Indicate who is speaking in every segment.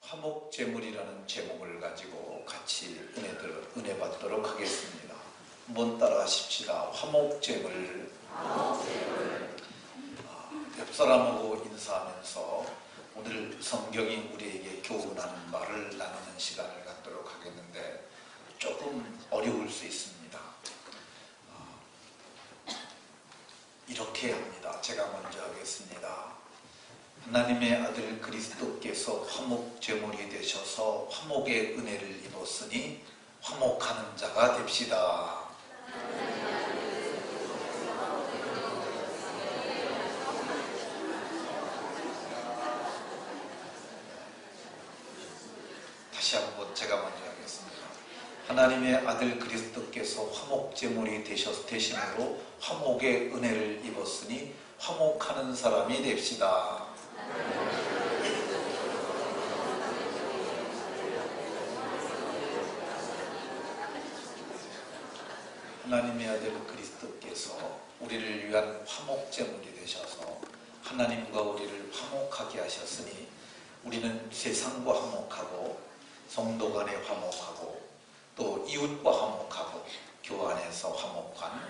Speaker 1: 화목제물이라는 제목을 가지고 같이 은혜 받도록 하겠습니다. 한번 따라 하십시다. 화목제물. 옆 사람하고 인사하면서 오늘 성경이 우리에게 교훈하는 말을 나누는 시간을 갖도록 하겠는데 조금 어려울 수 있습니다. 이렇게 합니다. 제가 먼저 하겠습니다. 하나님의 아들 그리스도께서 화목제물이 되셔서 화목의 은혜를 입었으니 화목하는 자가 됩시다. 다시 한번 제가 먼저 하겠습니다. 하나님의 아들 그리스도께서 화목제물이 되심으로 화목의 은혜를 입었으니 화목하는 사람이 됩시다. 하나님의 아들 그리스도께서 우리를 위한 화목제물이 되셔서 하나님과 우리를 화목하게 하셨으니 우리는 세상과 화목하고 성도 간에 화목하고 또 이웃과 화목하고 교회 안에서 화목한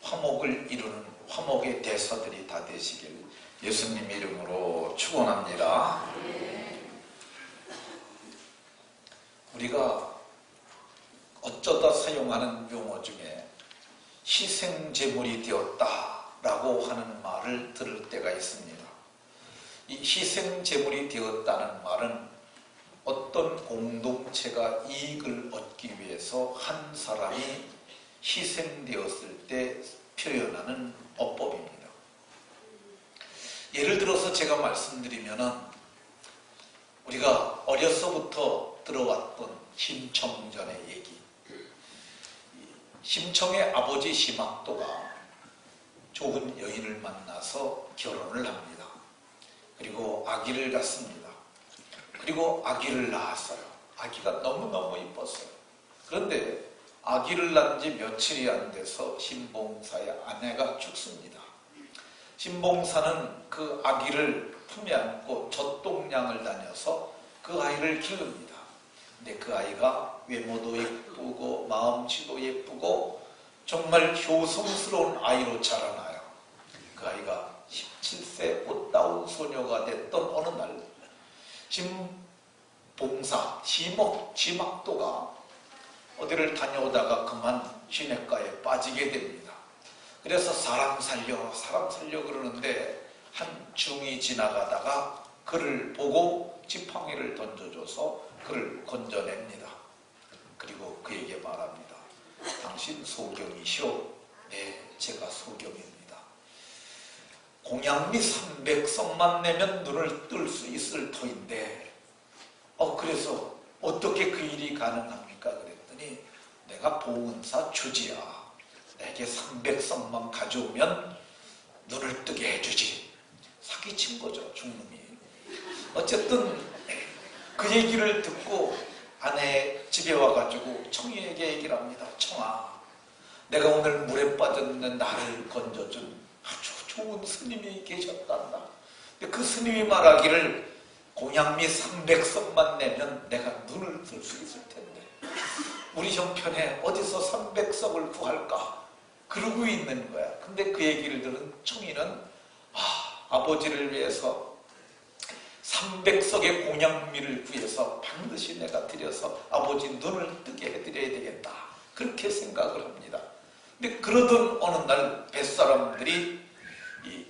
Speaker 1: 화목을 이루는 화목의 대사들이 다 되시길 예수님 이름으로 축원합니다. 우리가 어쩌다 사용하는 용어 중에 희생제물이 되었다라고 하는 말을 들을 때가 있습니다. 이 희생제물이 되었다는 말은 어떤 공동체가 이익을 얻기 위해서 한 사람이 희생되었을 때 표현하는 어법입니다. 예를 들어서 제가 말씀드리면은 우리가 어려서부터 들어왔던 심청전의 얘기. 심청의 아버지 심학도가 좋은 여인을 만나서 결혼을 합니다. 그리고 아기를 갖습니다. 그리고 아기를 낳았어요. 아기가 너무너무 이뻤어요. 그런데 아기를 낳은 지 며칠이 안 돼서 신봉사의 아내가 죽습니다. 신봉사는 그 아기를 품에 안고 젖동량을 다녀서 그 아이를 기릅니다. 근데 그 아이가 외모도 예쁘고 마음씨도 예쁘고 정말 효성스러운 아이로 자라나요. 그 아이가 17세 꽃다운 소녀가 됐던 어느 날 신봉사, 심학도가 어디를 다녀오다가 그만 시냇가에 빠지게 됩니다. 그래서 사람 살려 그러는데 한 중이 지나가다가 그를 보고 지팡이를 던져줘서 그를 건져냅니다. 그리고 그에게 말합니다. 당신 소경이시오? 네, 제가 소경입니다. 공양미 300석만 내면 눈을 뜰 수 있을 터인데 그래서 어떻게 그 일이 가능합니까? 그랬더니 내가 봉은사 주지야. 내게 300석만 가져오면 눈을 뜨게 해주지. 사기친 거죠, 중놈이. 어쨌든 그 얘기를 듣고 아내 집에 와가지고 청이에게 얘기를 합니다. 청아, 내가 오늘 물에 빠졌는데 나를 건져준 아주 좋은 스님이 계셨단다. 그 스님이 말하기를 공양미 300석만 내면 내가 눈을 뜰 수 있을 텐데 우리 형편에 어디서 300석을 구할까? 그러고 있는 거야. 근데 그 얘기를 들은 청이는 아버지를 위해서 300석의 공양미를 구해서 반드시 내가 드려서 아버지 눈을 뜨게 해드려야 되겠다. 그렇게 생각을 합니다. 근데 그러던 어느 날 뱃사람들이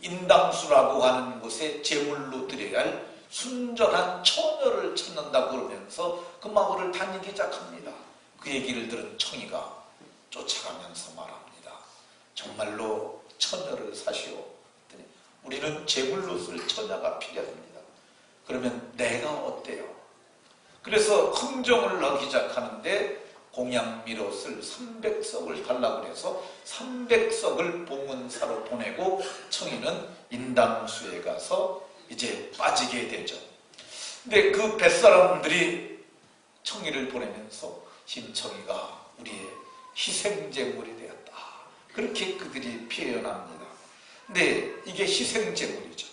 Speaker 1: 인당수라고 하는 곳에 제물로 드려야 할 순전한 처녀를 찾는다고 그러면서 그 마을을 다니기 시작합니다. 그 얘기를 들은 청이가 쫓아가면서 말합니다. 정말로 처녀를 사시오. 우리는 제물로 쓸 처녀가 필요합니다. 그러면 내가 어때요? 그래서 흥정을 하기 시작하는데 공양미로 쓸 300석을 달라고 해서 300석을 봉은사로 보내고 청이는 인당수에 가서 이제 빠지게 되죠. 근데 그 뱃사람들이 청이를 보내면서 심청이가 우리의 희생제물이 되었다. 그렇게 그들이 표현합니다. 근데 이게 희생제물이죠.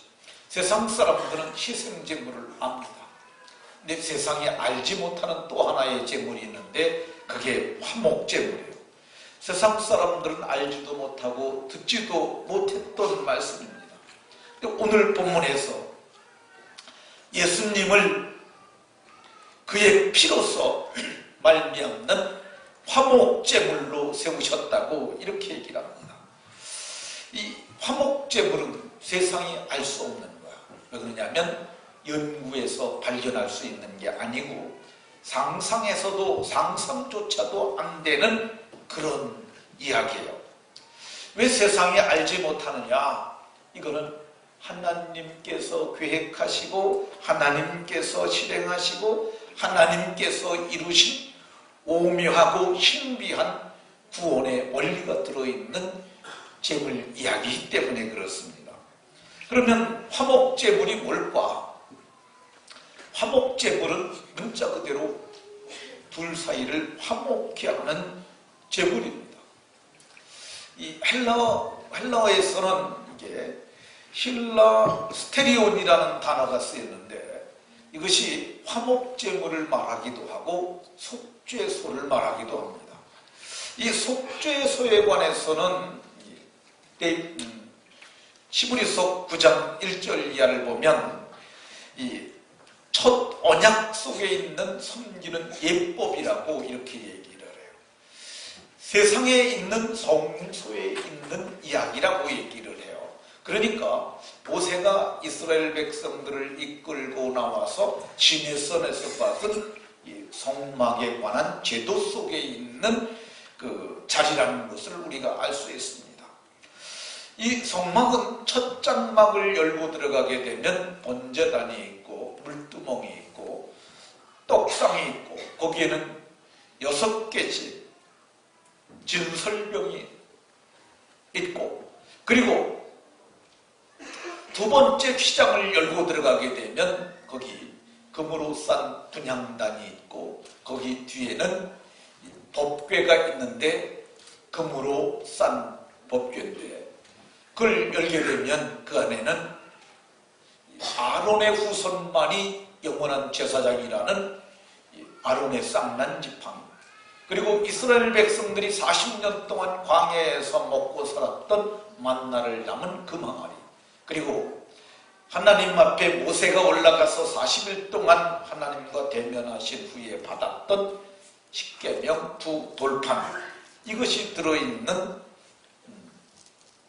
Speaker 1: 세상 사람들은 희생제물을 압니다. 근데 세상에 알지 못하는 또 하나의 재물이 있는데 그게 화목재물이에요. 세상 사람들은 알지도 못하고 듣지도 못했던 말씀입니다. 근데 오늘 본문에서 예수님을 그의 피로서 말미암는 화목제물로 세우셨다고 이렇게 얘기를 합니다. 이 화목제물은 세상이 알 수 없는 거야. 왜 그러냐면 연구에서 발견할 수 있는 게 아니고 상상에서도 상상조차도 안 되는 그런 이야기예요. 왜 세상이 알지 못하느냐? 이거는 하나님께서 계획하시고 하나님께서 실행하시고 하나님께서 이루신 오묘하고 신비한 구원의 원리가 들어있는 제물 이야기이기 때문에 그렇습니다. 그러면 화목제물이 뭘까? 화목제물은 문자 그대로 둘 사이를 화목케 하는 제물입니다. 이 헬라어에서는 이게 힐라스테리온이라는 단어가 쓰였는데 이것이 화목제물을 말하기도 하고 속죄소를 말하기도 합니다. 이 속죄소에 관해서는 히브리서 9장 1절 이하를 보면 이 첫 언약 속에 있는 섬기는 예법이라고 이렇게 얘기를 해요. 세상에 있는 성소에 있는 이야기라고 얘기를 해요. 그러니까 모세가 이스라엘 백성들을 이끌고 나와서 시내산에서 받은 이 성막에 관한 제도 속에 있는 그 자리라는 것을 우리가 알 수 있습니다. 이 성막은 첫 장막을 열고 들어가게 되면 번제단이 있고 물두멍이 있고 떡상이 있고 거기에는 6개의 진설병이 있고 그리고 두 번째 휘장을 열고 들어가게 되면 거기 금으로 싼 분향단이 있고 거기 뒤에는 법궤가 있는데 금으로 싼 법궤인데 그걸 열게 되면 그 안에는 아론의 후손만이 영원한 제사장이라는 아론의 쌍난 지팡이 그리고 이스라엘 백성들이 40년 동안 광야에서 먹고 살았던 만나를 담은 그 망아리 그리고 하나님 앞에 모세가 올라가서 40일 동안 하나님과 대면하신 후에 받았던 십계명 두 돌판 이것이 들어있는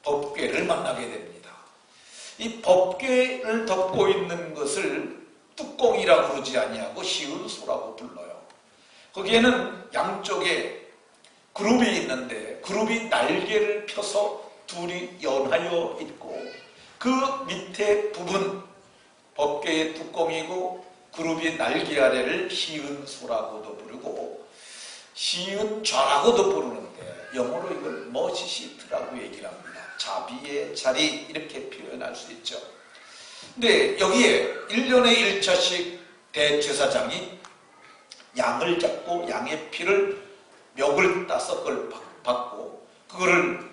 Speaker 1: 법궤를 만나게 됩니다. 이 법궤를 덮고 있는 것을 뚜껑이라고 그러지 아니하고 시은소라고 불러요. 거기에는 양쪽에 그룹이 있는데 그룹이 날개를 펴서 둘이 연하여 있고 그 밑에 부분 법궤의 뚜껑이고 그룹이 날개 아래를 시은소라고도 부르고 시은좌라고도 부르는데 영어로 이걸 머시시트라고 얘기를 합니다. 자비의 자리 이렇게 표현할 수 있죠. 근데 여기에 1년에 1차씩 대제사장이 양을 잡고 양의 피를 멱을 따서 그걸 받고 그거를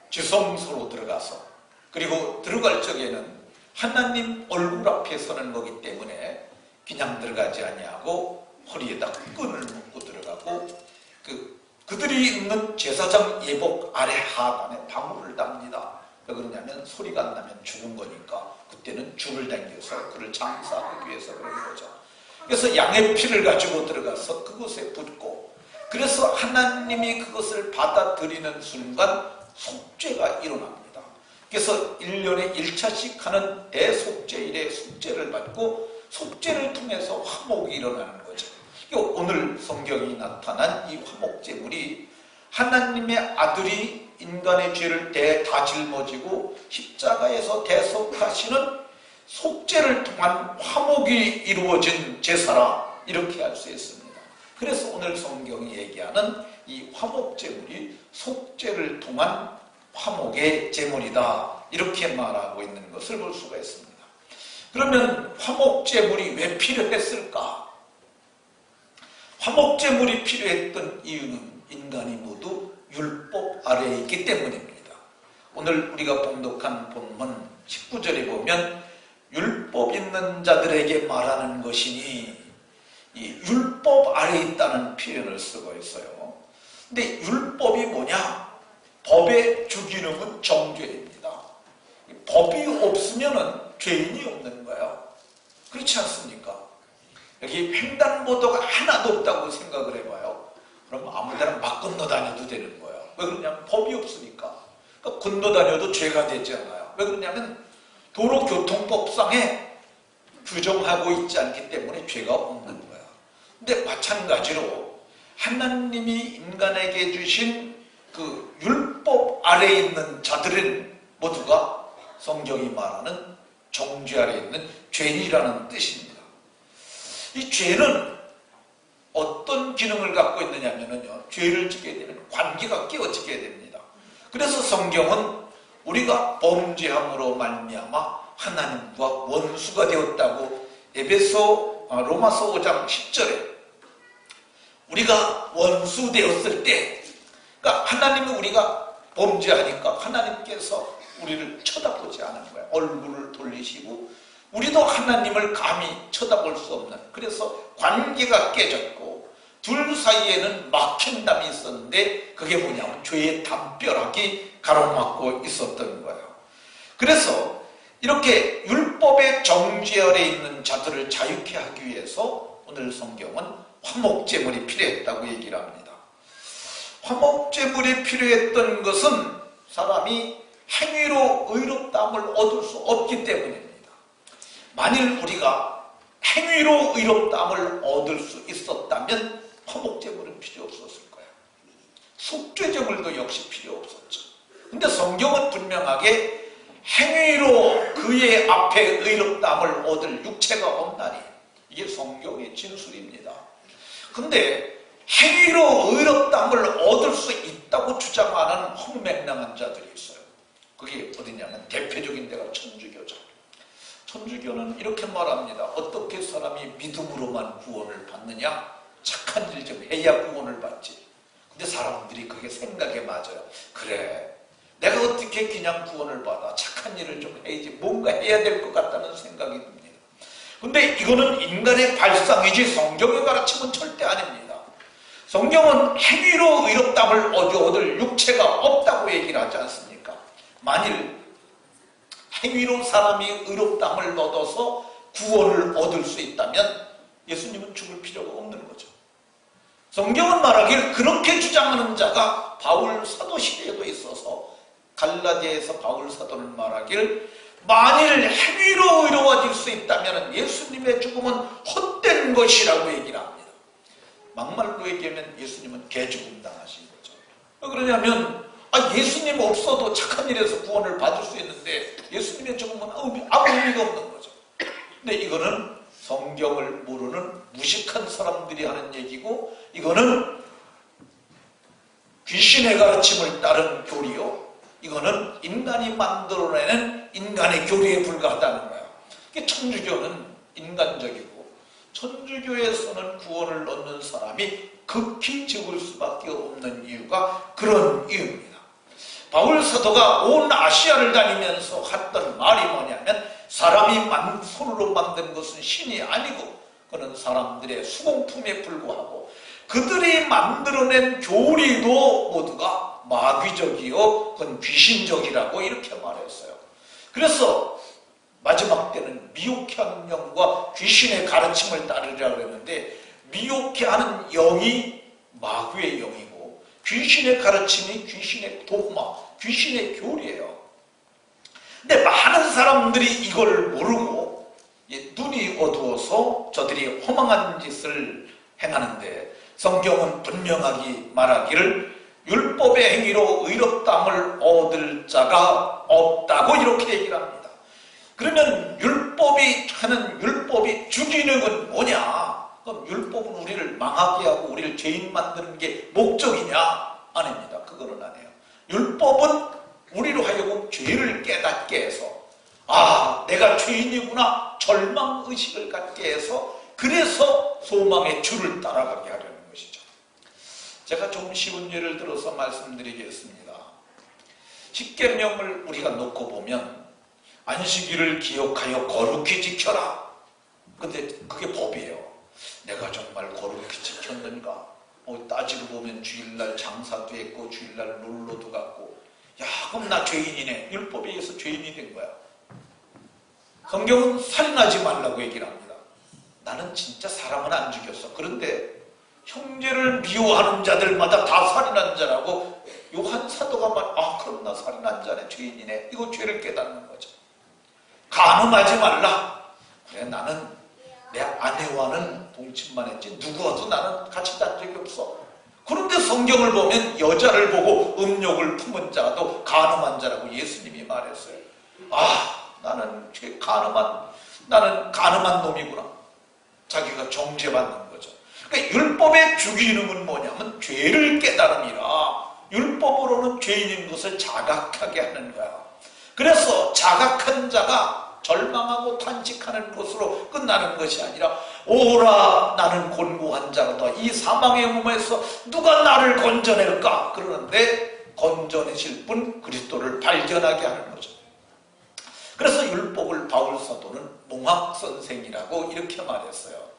Speaker 1: 지성소로 들어가서 그리고 들어갈 적에는 하나님 얼굴 앞에 서는 거기 때문에 그냥 들어가지 아니하고 허리에다 끈을 묶고 들어가고 그들이 입는 제사장 예복 아래 하단에 방울을 답니다. 왜 그러냐면 소리가 안 나면 죽은 거니까 그때는 줄을 당겨서 그를 장사하기 위해서 그런 거죠. 그래서 양의 피를 가지고 들어가서 그것에 붓고 그래서 하나님이 그것을 받아들이는 순간 속죄가 일어납니다. 그래서 1년에 1차씩 하는 대속죄일에 속죄를 받고 속죄를 통해서 화목이 일어나는 거죠. 오늘 성경이 나타난 이 화목제물이 하나님의 아들이 인간의 죄를 다 짊어지고 십자가에서 대속하시는 속죄를 통한 화목이 이루어진 제사라 이렇게 할 수 있습니다. 그래서 오늘 성경이 얘기하는 이 화목제물이 속죄를 통한 화목의 제물이다 이렇게 말하고 있는 것을 볼 수가 있습니다. 그러면 화목제물이 왜 필요했을까? 화목제물이 필요했던 이유는 인간이 모두 율법 아래에 있기 때문입니다. 오늘 우리가 봉독한 본문 19절에 보면 율법 있는 자들에게 말하는 것이니 이 율법 아래에 있다는 표현을 쓰고 있어요. 근데 율법이 뭐냐? 법의 주기능은 정죄입니다. 법이 없으면은 죄인이 없는 거예요. 그렇지 않습니까? 여기 횡단보도가 하나도 없다고 생각을 해봐요. 그럼 아무데나 막 건너다녀도 되는 거예요. 왜 그러냐면 법이 없으니까. 그러니까 건너다녀도 죄가 되지 않아요. 왜 그러냐면 도로교통법상에 규정하고 있지 않기 때문에 죄가 없는 거예요. 근데 마찬가지로 하나님이 인간에게 주신 그 율법 아래에 있는 자들은 모두가 성경이 말하는 정죄 아래에 있는 죄인이라는 뜻입니다. 이 죄는 어떤 기능을 갖고 있느냐면요, 죄를 짓게 되면 관계가 깨어지게 됩니다. 그래서 성경은 우리가 범죄함으로 말미암아 하나님과 원수가 되었다고 로마서 5장 10절에 우리가 원수 되었을 때, 그러니까 하나님은 우리가 범죄하니까 하나님께서 우리를 쳐다보지 않은 거야. 얼굴을 돌리시고 우리도 하나님을 감히 쳐다볼 수 없는, 그래서 관계가 깨졌고 둘 사이에는 막힌 담이 있었는데 그게 뭐냐면 죄의 담벼락이 가로막고 있었던 거예요. 그래서 이렇게 율법의 정죄 아래에 있는 자들을 자유케 하기 위해서 오늘 성경은 화목제물이 필요했다고 얘기를 합니다. 화목제물이 필요했던 것은 사람이 행위로 의롭다함을 얻을 수 없기 때문입니다. 만일 우리가 행위로 의롭다함을 얻을 수 있었다면 화목제물은 필요 없었을 거예요. 속죄제물도 역시 필요 없었죠. 근데 성경은 분명하게 행위로 그의 앞에 의롭다함을 얻을 육체가 없나니, 이게 성경의 진술입니다. 근데 행위로 의롭다함을 얻을 수 있다고 주장하는 헛맹랑한 자들이 있어요. 그게 어디냐면 대표적인 데가 천주교죠. 천주교는 이렇게 말합니다. 어떻게 사람이 믿음으로만 구원을 받느냐? 착한 일 좀 해야 구원을 받지. 근데 사람들이 그게 생각에 맞아요. 그래, 내가 어떻게 그냥 구원을 받아? 착한 일을 좀 해야지. 뭔가 해야 될 것 같다는 생각이 듭니다. 근데 이거는 인간의 발상이지 성경의 가르침은 절대 아닙니다. 성경은 행위로 의롭다함을 얻을 육체가 없다고 얘기를 하지 않습니까? 만일 행위로 사람이 의롭다함을 얻어서 구원을 얻을 수 있다면 예수님은 죽을 필요가 없는 거죠. 성경은 말하길 그렇게 주장하는 자가 바울 사도 시대에도 있어서 갈라디아에서 바울 사도는 말하길 만일 행위로 의로워질 수 있다면 예수님의 죽음은 헛된 것이라고 얘기를 합니다. 막말로 얘기하면 예수님은 개죽음 당하신 거죠. 왜 그러냐면 예수님 없어도 착한 일에서 구원을 받을 수 있는데 예수님의 죽음은 아무 의미가 없는 거죠. 근데 이거는 성경을 모르는 무식한 사람들이 하는 얘기고, 이거는 귀신의 가르침을 따른 교리요, 이거는 인간이 만들어내는 인간의 교리에 불과하다는 거예요. 천주교는 인간적이고 천주교에서는 구원을 얻는 사람이 극히 적을 수밖에 없는 이유가 그런 이유입니다. 바울 사도가 온 아시아를 다니면서 했던 말이 뭐냐면 사람이 손으로 만든 것은 신이 아니고 그는 사람들의 수공품에 불과하고 그들이 만들어낸 교리도 모두가 마귀적이요 그건 귀신적이라고 이렇게 말했어요. 그래서 마지막 때는 미혹해 하는 영과 귀신의 가르침을 따르려고 그랬는데 미혹해 하는 영이 마귀의 영이고 귀신의 가르침이 귀신의 도마, 귀신의 교리예요. 근데 많은 사람들이 이걸 모르고 눈이 어두워서 저들이 허망한 짓을 행하는데 성경은 분명하게 말하기를 율법의 행위로 의롭다함을 얻을 자가 없다고 이렇게 얘기를 합니다. 그러면 율법이 주기능은 뭐냐? 그럼 율법은 우리를 망하게 하고 우리를 죄인 만드는 게 목적이냐? 아닙니다. 그거는 아니에요. 율법은 우리로 하여금 죄를 깨닫게 해서 내가 죄인이구나 절망의식을 갖게 해서 그래서 소망의 주를 따라가게 하려는 것이죠. 제가 좀 쉬운 예를 들어서 말씀드리겠습니다. 십계명을 우리가 놓고 보면 안식일을 기억하여 거룩히 지켜라. 근데 그게 법이에요. 내가 정말 거룩히 지켰는가? 따지고 보면 주일날 장사도 했고 주일날 놀러도 갔고, 야 그럼 나 죄인이네. 율법에 의해서 죄인이 된 거야. 성경은 살인하지 말라고 얘기를 합니다. 나는 진짜 사람은 안 죽였어. 그런데 형제를 미워하는 자들마다 다 살인한 자라고 요한 사도가 그럼 나 살인한 자네, 죄인이네. 이거 죄를 깨닫는 거죠. 간음하지 말라. 그래, 나는 내 아내와는 동침만 했지 누구와도 나는 같이 단 적이 없어. 그런데 성경을 보면 여자를 보고 음욕을 품은 자도 간음한 자라고 예수님이 말했어요. 나는 간음한 놈이구나. 자기가 정죄받는 거죠. 그러니까 율법의 주기능은 뭐냐면 죄를 깨달음이라, 율법으로는 죄인인 것을 자각하게 하는 거야. 그래서 자각한 자가 절망하고 탄식하는 것으로 끝나는 것이 아니라, 오라 나는 곤고한 자로다. 이 사망의 몸에서 누가 나를 건져낼까? 그러는데 건져내실 분 그리스도를 발견하게 하는 거죠. 그래서 율법을 바울 사도는 몽학선생이라고 이렇게 말했어요.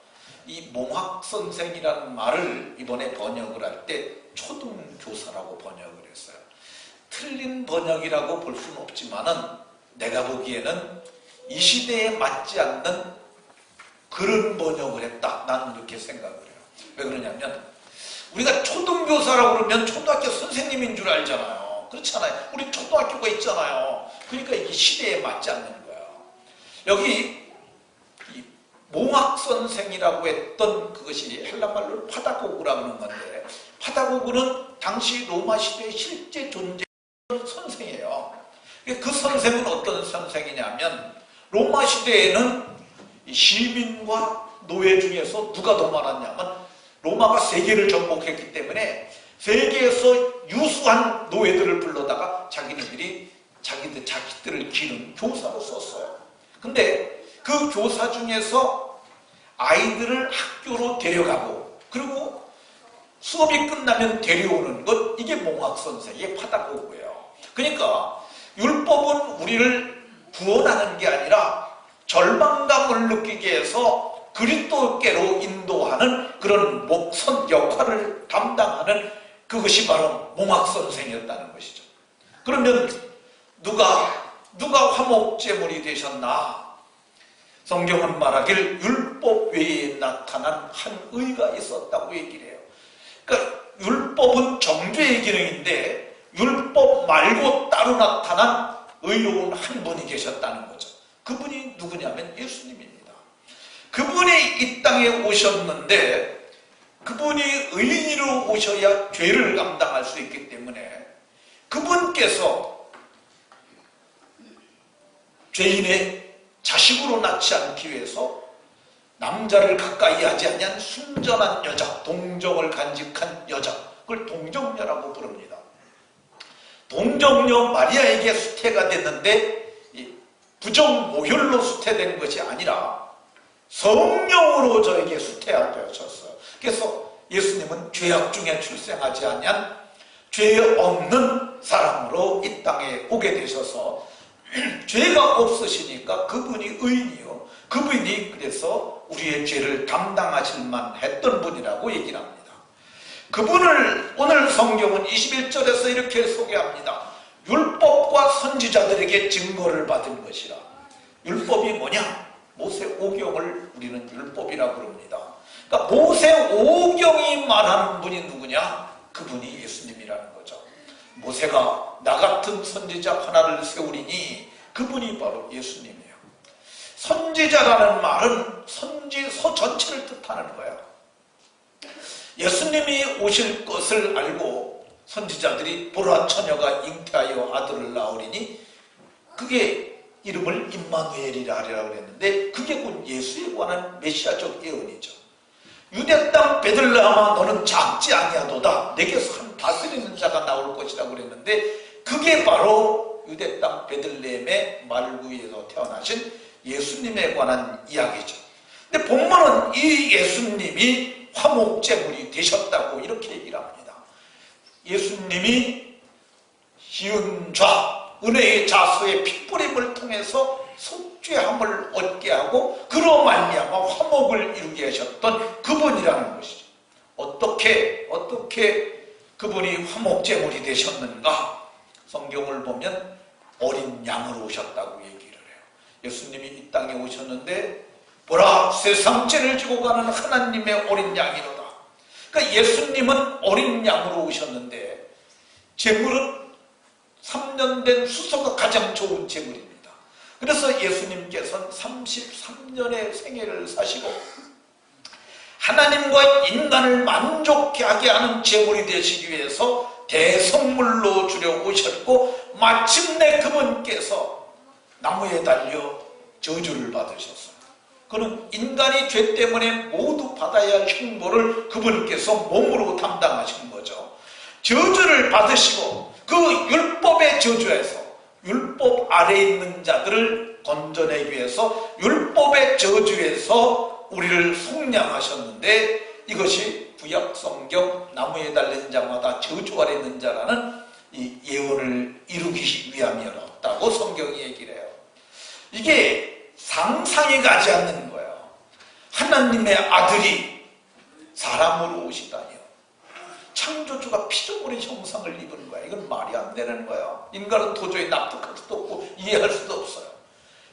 Speaker 1: 이 몽학선생이라는 말을 이번에 번역을 할 때 초등교사라고 번역을 했어요. 틀린 번역이라고 볼 수는 없지만은 내가 보기에는 이 시대에 맞지 않는 그런 번역을 했다. 나는 이렇게 생각을 해요. 왜 그러냐면 우리가 초등교사라고 그러면 초등학교 선생님인 줄 알잖아요. 그렇잖아요. 우리 초등학교가 있잖아요. 그러니까 이게 시대에 맞지 않는 거예요. 여기 이 몽학선생이라고 했던 그것이 헬라말로 파다고그라고 하는 건데, 파다고그는 당시 로마 시대에 실제 존재하는 선생이에요. 그 선생은 어떤 선생이냐면, 로마 시대에는 시민과 노예 중에서 누가 더 많았냐면, 로마가 세계를 정복했기 때문에 세계에서 유수한 노예들을 불러다가 자기네들이 자기들을 기르는 교사로 썼어요. 근데 그 교사 중에서 아이들을 학교로 데려가고, 그리고 수업이 끝나면 데려오는 것, 이게 몽학선생의 파다고그예요. 그러니까 율법은 우리를 구원하는 게 아니라 절망감을 느끼게 해서 그리스도께로 인도하는 그런 목선 역할을 담당하는, 그것이 바로 몽학선생이었다는 것이죠. 그러면 누가 화목제물이 되셨나? 성경은 말하길 율법 외에 나타난 한 의가 있었다고 얘기를 해요. 그러니까 율법은 정죄의 기능인데 율법 말고 따로 나타난 의로운 한 분이 계셨다는 거죠. 그분이 누구냐면 예수님입니다. 그분이 이 땅에 오셨는데, 그분이 의인으로 오셔야 죄를 감당할 수 있기 때문에 그분께서 죄인의 자식으로 낳지 않기 위해서 남자를 가까이 하지 아니한 순전한 여자, 동정을 간직한 여자, 그걸 동정녀라고 부릅니다. 동정녀 마리아에게 수태가 됐는데 부정모혈로 수태된 것이 아니라 성령으로 저에게 수태하셨어요. 그래서 예수님은 죄악 중에 출생하지 아니한 죄 없는 사람으로 이 땅에 오게 되셔서 죄가 없으시니까 그분이 의인이요, 그분이 그래서 우리의 죄를 담당하실 만했던 분이라고 얘기를 합니다. 그분을 오늘 성경은 21절에서 이렇게 소개합니다. 율법과 선지자들에게 증거를 받은 것이라. 율법이 뭐냐? 모세 오경을 우리는 율법이라고 부릅니다. 그러니까 모세 오경이 말하는 분이 누구냐? 그분이 예수님이라는 거죠. 모세가 나 같은 선지자 하나를 세우리니 그분이 바로 예수님이에요. 선지자라는 말은 선지서 전체를 뜻하는 거예요. 예수님이 오실 것을 알고 선지자들이 보라 처녀가 잉태하여 아들을 낳으리니 그게 이름을 임마누엘이라 하리라고 그랬는데, 그게 곧 예수에 관한 메시아적 예언이죠. 유대 땅 베들레헴아 너는 작지 아니하도다, 내게서 한 다스리는 자가 나올 것이라고 그랬는데, 그게 바로 유대 땅 베들레헴의 말구에서 태어나신 예수님에 관한 이야기죠. 근데 본문은 이 예수님이 화목제물이 되셨다고 이렇게 얘기를 합니다. 예수님이 희은좌, 은혜의 자소의 핏부림을 통해서 속죄함을 얻게 하고 그로 말미암아 화목을 이루게 하셨던 그분이라는 것이죠. 어떻게 그분이 화목제물이 되셨는가? 성경을 보면 어린 양으로 오셨다고 얘기를 해요. 예수님이 이 땅에 오셨는데 보라, 세상 죄를 지고 가는 하나님의 어린 양이로다. 그러니까 예수님은 어린 양으로 오셨는데 제물은 3년 된 수소가 가장 좋은 제물입니다. 그래서 예수님께서는 33년의 생애를 사시고 하나님과 인간을 만족케 하게 하는 제물이 되시기 위해서 대성물로 주려 오셨고 마침내 그분께서 나무에 달려 저주를 받으셨어요. 그는 인간이 죄 때문에 모두 받아야 할 흉보를 그분께서 몸으로 담당하신 거죠. 저주를 받으시고 그 율법의 저주에서 율법 아래에 있는 자들을 건져내기 위해서 율법의 저주에서 우리를 속량하셨는데 이것이 구약 성경 나무에 달린 자마다 저주 아래 있는 자라는 이 예언을 이루기 위함이었다고 성경이 얘기를 해요. 이게 상상이 가지 않는 거예요. 하나님의 아들이 사람으로 오시다니요. 창조주가 피조물의 형상을 입은 거야. 이건 말이 안 되는 거예요. 인간은 도저히 납득할 수도 없고 이해할 수도 없어요.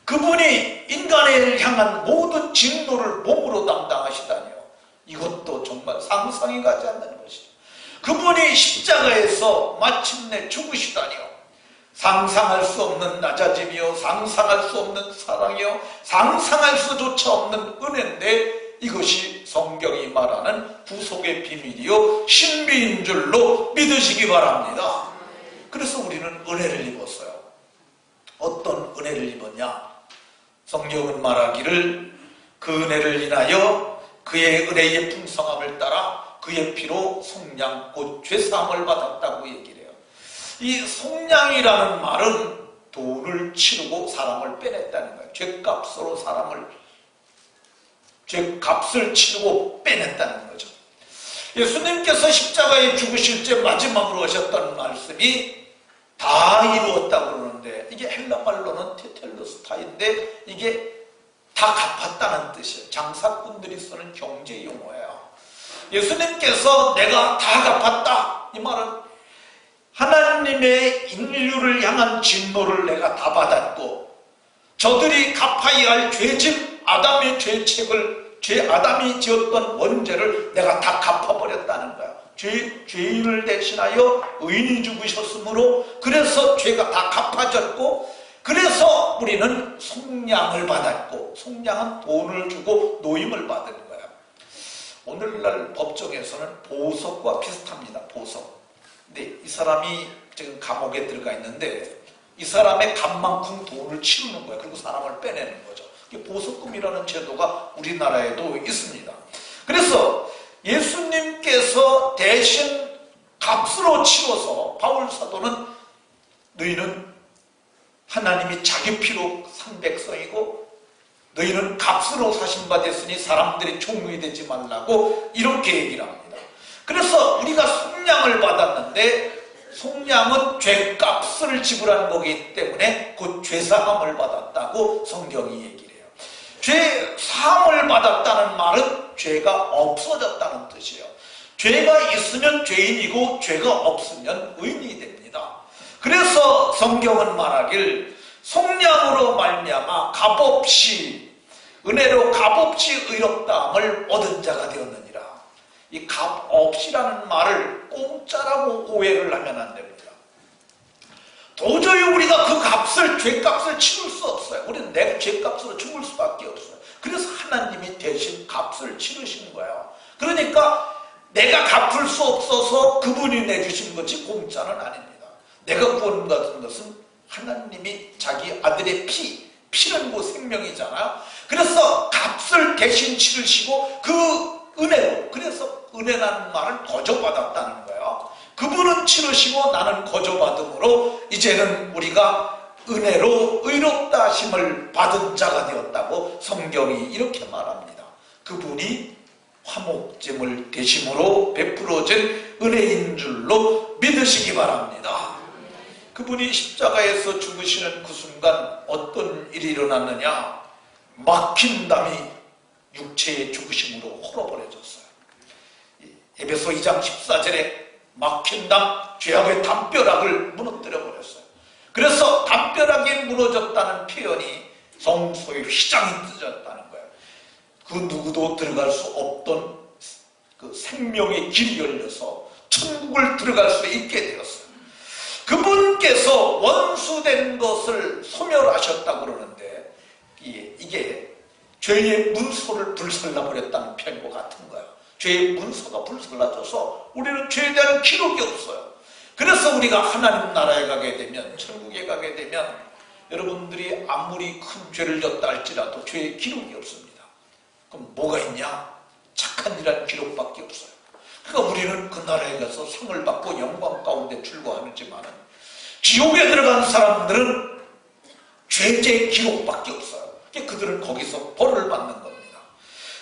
Speaker 1: 그분이 인간을 향한 모든 진노를 몸으로 담당하시다니요. 이것도 정말 상상이 가지 않는 것이죠. 그분이 십자가에서 마침내 죽으시다니요. 상상할 수 없는 낮아짐이요, 상상할 수 없는 사랑이요, 상상할 수조차 없는 은혜인데 이것이 성경이 말하는 구속의 비밀이요 신비인 줄로 믿으시기 바랍니다. 그래서 우리는 은혜를 입었어요. 어떤 은혜를 입었냐? 성경은 말하기를 그 은혜를 인하여 그의 은혜의 풍성함을 따라 그의 피로 속량 곧 죄사함을 받았다고 얘기를 해요. 이 속량이라는 말은 돈을 치르고 사람을 빼냈다는 거예요. 죄값을 치르고 빼냈다는 거죠. 예수님께서 십자가에 죽으실 때 마지막으로 하셨던 말씀이 다 이루었다고 그러는데 이게 헬라 말로는 테텔로스타인데 이게 다 갚았다는 뜻이에요. 장사꾼들이 쓰는 경제 용어예요. 예수님께서 내가 다 갚았다 이 말은 하나님의 인류를 향한 진노를 내가 다 받았고 저들이 갚아야 할 죄짐 아담의 죄책을 아담이 지었던 원죄를 내가 다 갚아버렸다는 거야. 죄인을 대신하여 의인이 죽으셨으므로 그래서 죄가 다 갚아졌고 그래서 우리는 속량을 받았고 속량은 돈을 주고 노임을 받은 거야. 오늘날 법정에서는 보석과 비슷합니다. 보석. 근데 이 사람이 지금 감옥에 들어가 있는데 이 사람의 값만큼 돈을 치르는 거야. 그리고 사람을 빼내는 거죠. 보석금이라는 제도가 우리나라에도 있습니다. 그래서 예수님께서 대신 값으로 치러서 바울 사도는 너희는 하나님이 자기 피로 산 백성이고 너희는 값으로 사신 바 됐으니 사람들이 종이 되지 말라고 이렇게 얘기를 합니다. 그래서 우리가 속량을 받았는데 속량은 죄값을 지불하는 거기 때문에 곧 죄사함을 받았다고 성경이 얘기를 해요. 죄사함을 받았다는 말은 죄가 없어졌다는 뜻이에요. 죄가 있으면 죄인이고 죄가 없으면 의인이 됩니다. 그래서 성경은 말하길 속량으로 말미암아 값없이 은혜로 값없이 의롭다함을 얻은 자가 되었느니라. 이 값없이라는 말을 공짜라고 오해를 하면 안 됩니다. 도저히 우리가 그 값을 죄값을 치를 수 없어요. 우리는 내 죄값으로 죽을 수밖에 없어요. 그래서 하나님이 대신 값을 치르신 거예요. 그러니까 내가 갚을 수 없어서 그분이 내주신 것이 공짜는 아닙니다. 내가 구원받은 것은 하나님이 자기 아들의 피는 곧 생명이잖아요. 그래서 값을 대신 치르시고 그 은혜로, 그래서 은혜라는 말은 거저받았다는 거예요. 그분은 치르시고 나는 거저받음으로 이제는 우리가 은혜로 의롭다 하심을 받은 자가 되었다고 성경이 이렇게 말합니다. 그분이 화목제물 되심으로 베풀어진 은혜인 줄로 믿으시기 바랍니다. 그분이 십자가에서 죽으시는 그 순간 어떤 일이 일어났느냐? 막힌 담이 육체의 죽으심으로 헐어버려졌어요. 에베소 2장 14절에 막힌 담, 죄악의 담벼락을 무너뜨려 버렸어요. 그래서 담벼락이 무너졌다는 표현이 성소의 휘장이 뜯어졌다는 거예요. 그 누구도 들어갈 수 없던 그 생명의 길이 열려서 천국을 들어갈 수 있게 되었어요. 그분께서 원수된 것을 소멸하셨다고 그러는데 이게 죄의 문서를 불살라버렸다는 표현과 같은 거예요. 죄의 문서가 불살라져서 우리는 죄에 대한 기록이 없어요. 그래서 우리가 하나님 나라에 가게 되면, 천국에 가게 되면 여러분들이 아무리 큰 죄를 졌다 할지라도 죄의 기록이 없습니다. 그럼 뭐가 있냐? 착한 일한 기록밖에 없어요. 그러니까 우리는 그 나라에 가서 상을 받고 영광 가운데 출구하지만은 지옥에 들어간 사람들은 죄의 기록밖에 없어요. 그들은 거기서 벌을 받는 겁니다.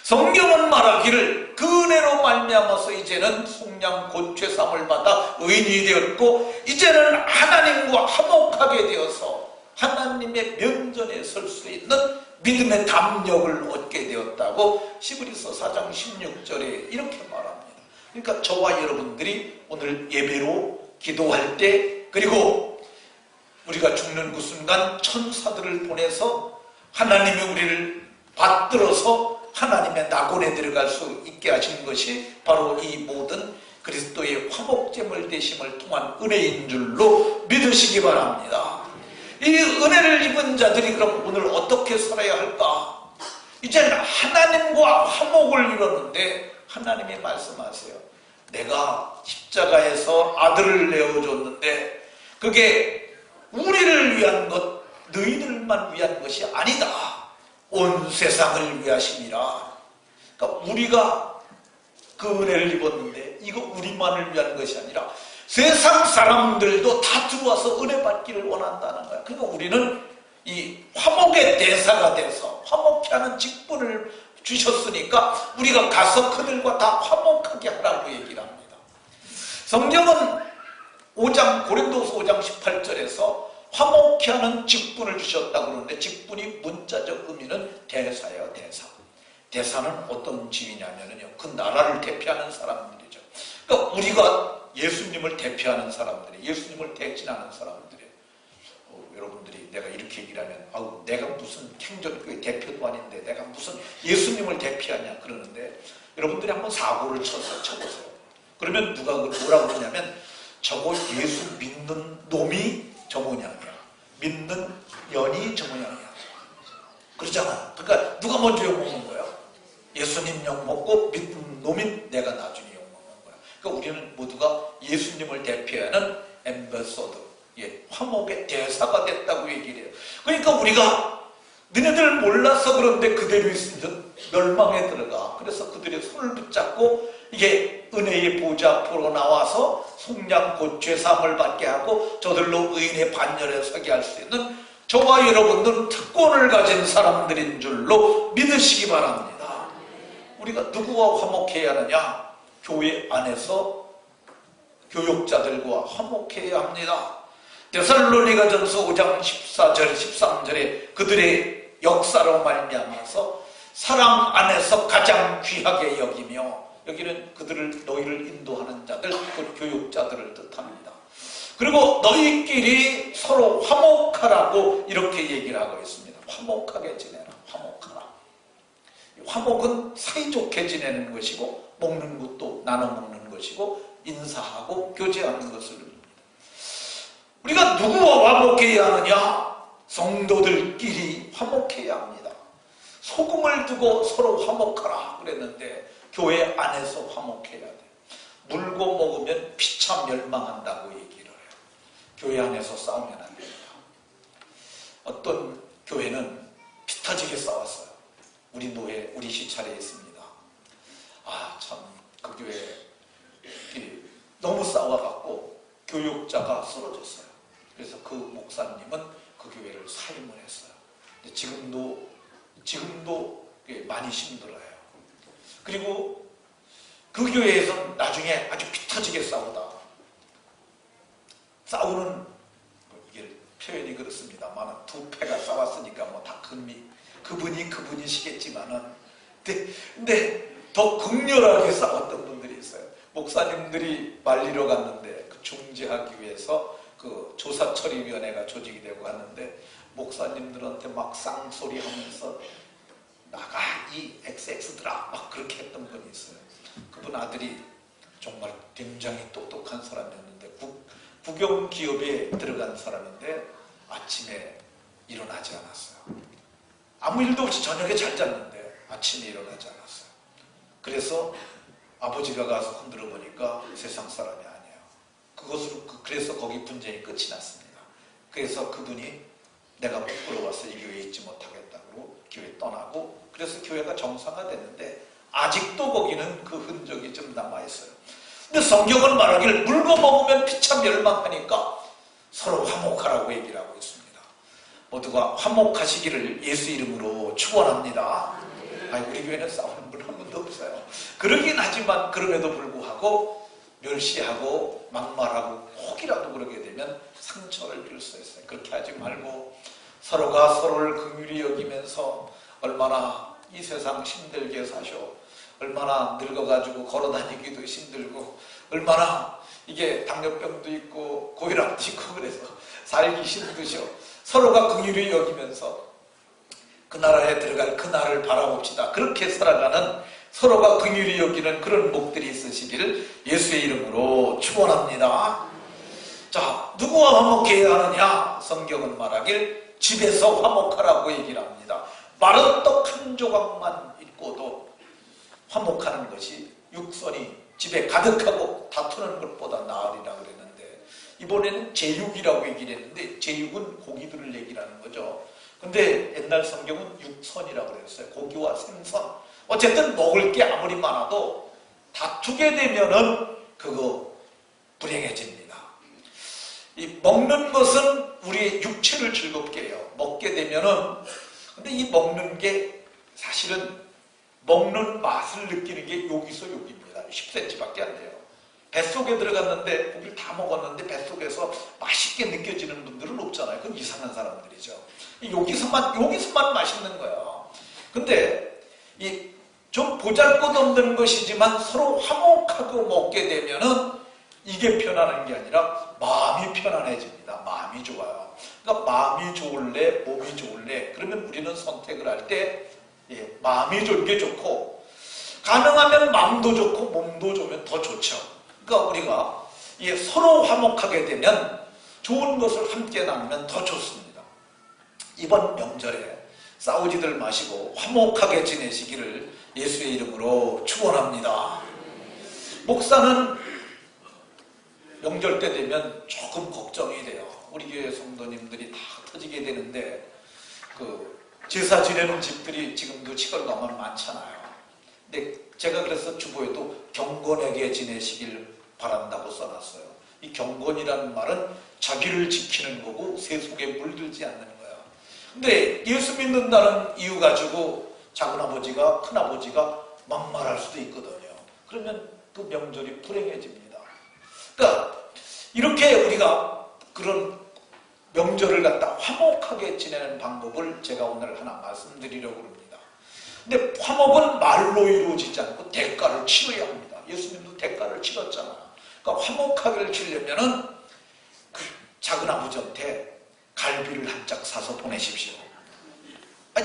Speaker 1: 성경은 말하기를 그 은혜로 말미암아서 이제는 속량 곧 죄사함을 받아 의인이 되었고 이제는 하나님과 화목하게 되어서 하나님의 면전에 설 수 있는 믿음의 담력을 얻게 되었다고 히브리서 4장 16절에 이렇게 말합니다. 그러니까 저와 여러분들이 오늘 예배로 기도할 때, 그리고 우리가 죽는 그 순간 천사들을 보내서 하나님이 우리를 받들어서 하나님의 낙원에 들어갈 수 있게 하신 것이 바로 이 모든 그리스도의 화목제물 되심을 통한 은혜인 줄로 믿으시기 바랍니다. 이 은혜를 입은 자들이 그럼 오늘 어떻게 살아야 할까? 이제는 하나님과 화목을 이루는데 하나님이 말씀하세요. 내가 십자가에서 아들을 내어줬는데 그게 우리를 위한 것, 너희들만 위한 것이 아니다. 온 세상을 위하심이라. 그러니까 우리가 그 은혜를 입었는데 이거 우리만을 위한 것이 아니라 세상 사람들도 다 들어와서 은혜 받기를 원한다는 거야. 그러니까 우리는 이 화목의 대사가 돼서 화목케 하는 직분을 주셨으니까 우리가 가서 그들과 다 화목하게 하라고 얘기를 합니다. 성경은 고린도서 5장 18절에서 화목케 하는 직분을 주셨다고 그러는데 직분이 문자적 의미는 대사예요. 대사. 대사는 어떤 지위냐면요, 그 나라를 대표하는 사람들이죠. 그러니까 우리가 예수님을 대표하는 사람들이, 예수님을 대신하는 사람들이, 여러분들이 내가 이렇게 얘기를 하면 내가 무슨 킹전교회 대표도 아닌데 내가 무슨 예수님을 대표하냐 그러는데, 여러분들이 한번 사고를 쳐보세요. 그러면 누가 뭐라고 그러냐면 저거 예수 믿는 놈이 저 모양이야, 믿는 년이 저 모양이야 그러잖아. 그러니까 누가 먼저 욕먹는 거예요? 예수님 욕먹고 믿는 놈인 내가 나중에 욕먹는 거야. 그러니까 우리는 모두가 예수님을 대표하는 엠베서더, 화목의 대사가 됐다고 얘기를 해요. 그러니까 우리가 너네들 몰라서 그런데 그대로 있으면 멸망에 들어가. 그래서 그들의 손을 붙잡고 이게 은혜의 보좌 앞으로 나와서 속량 곧 죄사함을 받게 하고 저들로 의인의 반열에 서게 할 수 있는 저와 여러분들은 특권을 가진 사람들인 줄로 믿으시기 바랍니다. 우리가 누구와 화목해야 하느냐? 교회 안에서 교육자들과 화목해야 합니다. 데살로니가전서 5장 14절 13절에 그들의 역사로 말미암아서 사랑 안에서 가장 귀하게 여기며, 여기는 너희를 인도하는 자들, 그 교육자들을 뜻합니다. 그리고 너희끼리 서로 화목하라고 이렇게 얘기를 하고 있습니다. 화목하게 지내라. 화목하라. 화목은 사이좋게 지내는 것이고 먹는 것도 나눠 먹는 것이고 인사하고 교제하는 것을 의미합니다. 우리가 누구와 화목해야 하느냐? 성도들끼리 화목해야 합니다. 소금을 두고 서로 화목하라 그랬는데 교회 안에서 화목해야 돼. 물고 먹으면 피차 멸망한다고 얘기를 해요. 교회 안에서 싸우면 안 됩니다. 어떤 교회는 피 터지게 싸웠어요. 우리 노예, 우리 시찰에 있습니다. 참 그 교회 너무 싸워갖고 교육자가 쓰러졌어요. 그래서 그 목사님은 그 교회를 사임을 했어요. 근데 지금도 많이 힘들어요. 그리고 그 교회에서 나중에 아주 피 터지게 싸우는 표현이 그렇습니다만 두 패가 싸웠으니까 뭐 다 그분이시겠지만은 근데 더 극렬하게 싸웠던 분들이 있어요. 목사님들이 말리러 갔는데 그 중재하기 위해서 그 조사처리위원회가 조직이 되고 하는데 목사님들한테 막 쌍소리 하면서 나가 이 XX들아 막 그렇게 했던 분이 있어요. 그분 아들이 정말 굉장히 똑똑한 사람이었는데 국영기업에 들어간 사람인데 아침에 일어나지 않았어요. 아무 일도 없이 저녁에 잘 잤는데 아침에 일어나지 않았어요. 그래서 아버지가 가서 흔들어 보니까 세상 사람이 아니에요. 그래서 거기 분쟁이 끝이 났습니다. 그래서 그분이 내가 부끄러워서 이 교회에 있지 못하겠다고 교회 떠나고 그래서 교회가 정상화됐는데 아직도 거기는 그 흔적이 좀 남아있어요. 근데 성경은 말하기를 물고 먹으면 피차 멸망하니까 서로 화목하라고 얘기를 하고 있습니다. 모두가 화목하시기를 예수 이름으로 축원합니다. 우리 교회는 싸우는 분 한 분도 없어요. 그러긴 하지만 그럼에도 불구하고 멸시하고 막말하고 혹이라도 그러게 되면 상처를 줄 수 있어요. 그렇게 하지 말고 서로가 서로를 긍휼히 여기면서 얼마나 이 세상 힘들게 사셔, 얼마나 늙어가지고 걸어다니기도 힘들고 얼마나 이게 당뇨병도 있고 고혈압도 있고 그래서 살기 힘드셔. 서로가 긍휼히 여기면서 그 나라에 들어갈 그 날을 바라봅시다. 그렇게 살아가는 서로가 긍휼히 여기는 그런 목들이 있으시기를 예수의 이름으로 축원합니다. 자, 누구와 화목해야 하느냐? 성경은 말하길 집에서 화목하라고 얘기를 합니다. 마른 떡 한 조각만 있고도 화목하는 것이 육선이 집에 가득하고 다투는 것보다 나으리라 그랬는데 이번에는 제육이라고 얘기를 했는데 제육은 고기들을 얘기를 하는 거죠. 근데 옛날 성경은 육선이라고 그랬어요. 고기와 생선. 어쨌든 먹을 게 아무리 많아도 다투게 되면은 그거 불행해집니다. 이 먹는 것은 우리의 육체를 즐겁게 해요. 먹게 되면은 근데 이 먹는 게 사실은 먹는 맛을 느끼는 게 여기서 여기입니다. 10cm밖에 안 돼요. 뱃속에 들어갔는데 고기를 다 먹었는데 뱃속에서 맛있게 느껴지는 분들은 없잖아요. 그건 이상한 사람들이죠. 여기서만 맛있는 거예요. 근데 이 좀 보잘것없는 것이지만 서로 화목하고 먹게 되면은 이게 편안한 게 아니라 마음이 편안해집니다. 마음이 좋아요. 그러니까 마음이 좋을래, 몸이 좋을래. 그러면 우리는 선택을 할 때 마음이 좋은 게 좋고 가능하면 마음도 좋고 몸도 좋으면 더 좋죠. 그러니까 우리가 서로 화목하게 되면 좋은 것을 함께 나누면 더 좋습니다. 이번 명절에 싸우지들 마시고 화목하게 지내시기를 예수의 이름으로 축원합니다. 목사는 명절 때 되면 조금 걱정이 돼요. 우리 교회 성도님들이 다 터지게 되는데 그 제사 지내는 집들이 지금도 시골 가면 많잖아요. 근데 제가 그래서 주보에도 경건하게 지내시길 바란다고 써놨어요. 이 경건이라는 말은 자기를 지키는 거고 세속에 물들지 않는 거예요. 근데 예수 믿는다는 이유 가지고 작은아버지가 큰아버지가 막말할 수도 있거든요. 그러면 그 명절이 불행해집니다. 그러니까 이렇게 우리가 그런 명절을 갖다 화목하게 지내는 방법을 제가 오늘 하나 말씀드리려고 합니다. 근데 화목은 말로 이루어지지 않고 대가를 치러야 합니다. 예수님도 대가를 치렀잖아요. 그러니까 화목하기를 치려면은 그 작은아버지한테 갈비를 한 짝 사서 보내십시오.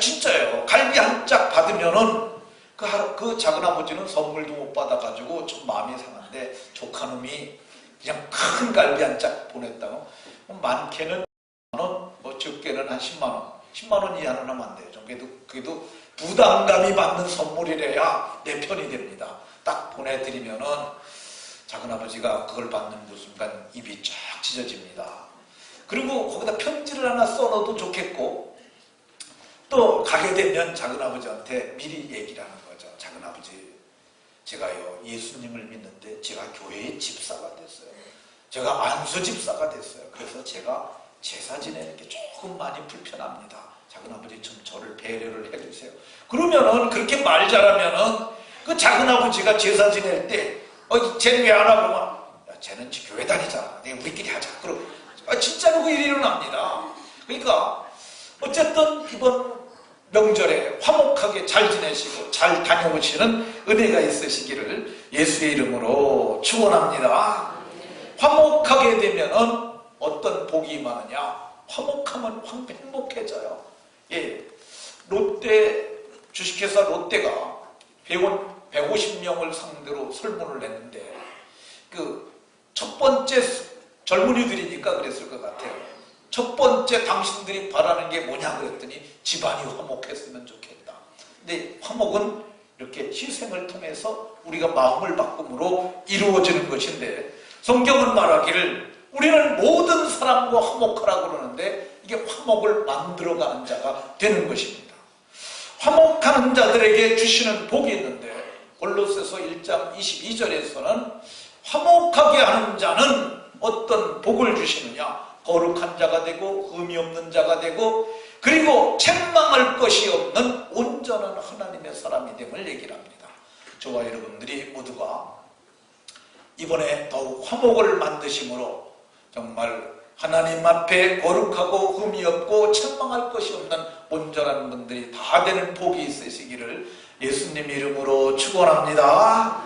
Speaker 1: 진짜예요. 갈비 한 짝 받으면은 그 작은아버지는 선물도 못 받아가지고 좀 마음이 상한데 조카놈이 그냥 큰 갈비 한 짝 보냈다고. 많게는 10만원, 뭐 적게는 한 10만원. 10만원 이하는 하면 안 돼요. 그래도 부담감이 받는 선물이래야 내 편이 됩니다. 딱 보내드리면은 작은아버지가 그걸 받는 그 순간 입이 쫙 찢어집니다. 그리고 거기다 편지를 하나 써놔도 좋겠고 또 가게 되면 작은아버지한테 미리 얘기를 하는 거죠. 작은아버지, 제가요 예수님을 믿는데 제가 교회의 집사가 됐어요. 제가 안수 집사가 됐어요. 그래서 제가 제사 지내는 게 조금 많이 불편합니다. 작은아버지 좀 저를 배려를 해주세요. 그러면은 그렇게 말 잘하면은 그 작은아버지가 제사 지낼 때 쟤는 왜 안 하고 막 야, 쟤는 교회 다니잖아. 내가 우리끼리 하자. 그럼 진짜로 그 일이 일어납니다. 그러니까 어쨌든 이번 명절에 화목하게 잘 지내시고 잘 다녀오시는 은혜가 있으시기를 예수의 이름으로 축원합니다. 화목하게 되면은 어떤 복이 임하느냐? 화목하면 행복해져요. 예, 롯데 주식회사 롯데가 회원 150명을 상대로 설문을 했는데 그 첫 번째 젊은이들이니까 그랬을 것 같아요. 첫 번째 당신들이 바라는 게 뭐냐 그랬더니 집안이 화목했으면 좋겠다. 근데 화목은 이렇게 희생을 통해서 우리가 마음을 바꿈으로 이루어지는 것인데 성경은 말하기를 우리는 모든 사람과 화목하라고 그러는데 이게 화목을 만들어가는 자가 되는 것입니다. 화목하는 자들에게 주시는 복이 있는데 골로새서 1장 22절에서는 화목하게 하는 자는 어떤 복을 주시느냐? 거룩한 자가 되고 흠이 없는 자가 되고 그리고 책망할 것이 없는 온전한 하나님의 사람이 됨을 얘기를 합니다. 저와 여러분들이 모두가 이번에 더욱 화목을 만드심으로 정말 하나님 앞에 거룩하고 흠이 없고 책망할 것이 없는 온전한 분들이 다 되는 복이 있으시기를 예수님 이름으로 축원합니다.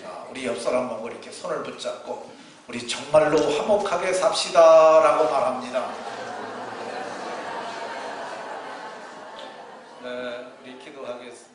Speaker 1: 자, 우리 옆 사람하고 이렇게 손을 붙잡고 우리 정말로 화목하게 삽시다 라고 말합니다. 네, 우리 기도하겠습니다.